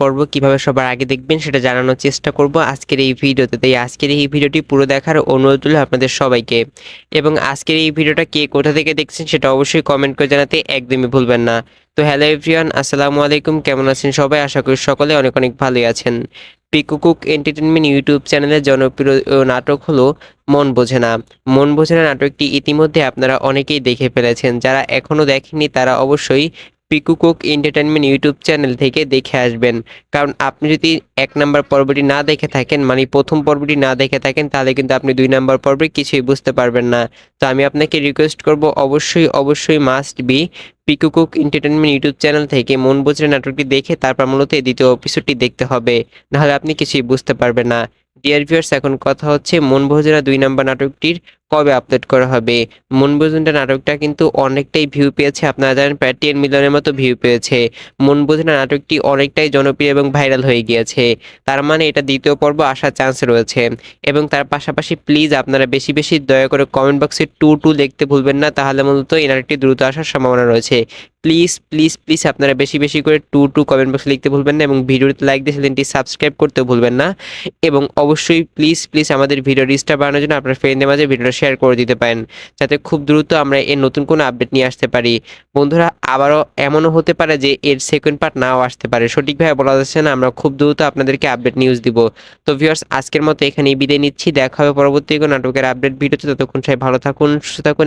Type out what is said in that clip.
পর্ব কিভাবে সবার আগে দেখবেন সেটা জানানোর চেষ্টা করব আজকের এই ভিডিওতে। তাই আজকের এই ভিডিওটি পুরো দেখার অনুরোধ রইল আপনাদের সবাইকে। এবং আজকের এই ভিডিওটা কে কোথা থেকে দেখছেন সেটা অবশ্যই কমেন্ট করে জানাতে একদমই ভুলবেন না। তো হ্যালো এভরিওয়ান, আসসালামু আলাইকুম। কেমন আছেন সবাই? আশা করি সকলে অনেক অনেক ভালোই আছেন। পিকু কুক এন্টারটেনমেন্ট ইউটিউব চ্যানেলের জনপ্রিয় নাটক হলো মন বোঝে না। মন বোঝে না নাটকটি ইতিমধ্যে আপনারা অনেকেই দেখে ফেলেছেন। যারা এখনও দেখেননি তারা অবশ্যই Piku cook entertainment YouTube channel থেকে দেখে আসবেন। কারণ আপনি যদি ১ নাম্বার পর্বটি না দেখে থাকেন, মানে প্রথম পর্বটি না দেখে থাকেন, তাহলে কিন্তু আপনি ২ নাম্বার পর্বে কিছুই বুঝতে পারবেন না। তো আমি আপনাকে রিকোয়েস্ট করব অবশ্যই must be Piku cook entertainment YouTube channel থেকে মন বোঝে না নাটকটি দেখে তারপর মূলত এই দ্বিতীয় এপিসোডটি দেখতে হবে। নাহলে আপনি কিছুই বুঝতে পারবেন না। ডিয়ার ভিউয়ার্স, এখন কথা হচ্ছে মন বোঝে না ২ নাম্বার নাটকটির কবে আপলোড করা হবে। মন বোঝে না নাটকটা কিন্তু অনেকটাই ভিউ পেয়েছে, আপনারা জানেন প্রায় 10 মিলিয়নের মতো ভিউ পেয়েছে। মন বোঝে না নাটকটি অনেকটাই জনপ্রিয় এবং ভাইরাল হয়ে গিয়েছে। তার মানে এটা দ্বিতীয় পর্ব আসার চান্স রয়েছে। এবং তার পাশাপাশি প্লিজ আপনারা বেশি বেশি দয়া করে কমেন্ট বক্সে 2 লিখতে ভুলবেন না, তাহলে মূলত এই নাটকটি দ্রুত আসার সম্ভাবনা রয়েছে। প্লিজ আপনারা বেশি বেশি করে 2 কমেন্ট বক্সে লিখতে ভুলবেন না, এবং ভিডিওতে লাইক দিয়ে চ্যানেলটি সাবস্ক্রাইব করতে ভুলবেন না। এবং অবশ্যই প্লিজ আমাদের ভিডিও রিচটা বাড়ানোর জন্য আপনার ফ্রেন্ডদের মাঝে ভিডিওটা শেয়ার করে দিতে পারেন, যাতে খুব দ্রুত আমরা এর নতুন কোনো আপডেট নিয়ে আসতে পারি। বন্ধুরা, আবারও এমনও হতে পারে যে এর সেকেন্ড পার্ট নাও আসতে পারে, সঠিকভাবে বলা যাচ্ছে না। আমরা খুব দ্রুত আপনাদেরকে আপডেট নিউজ দিব। তো ভিউয়ার্স, আজকের মতো এখানেই বিদায় নিচ্ছি। দেখা হবে পরবর্তী কোনো নাটকের আপডেট ভিডিওতে। ততক্ষণ সবাই ভালো থাকুন, সুস্থ থাকুন এবং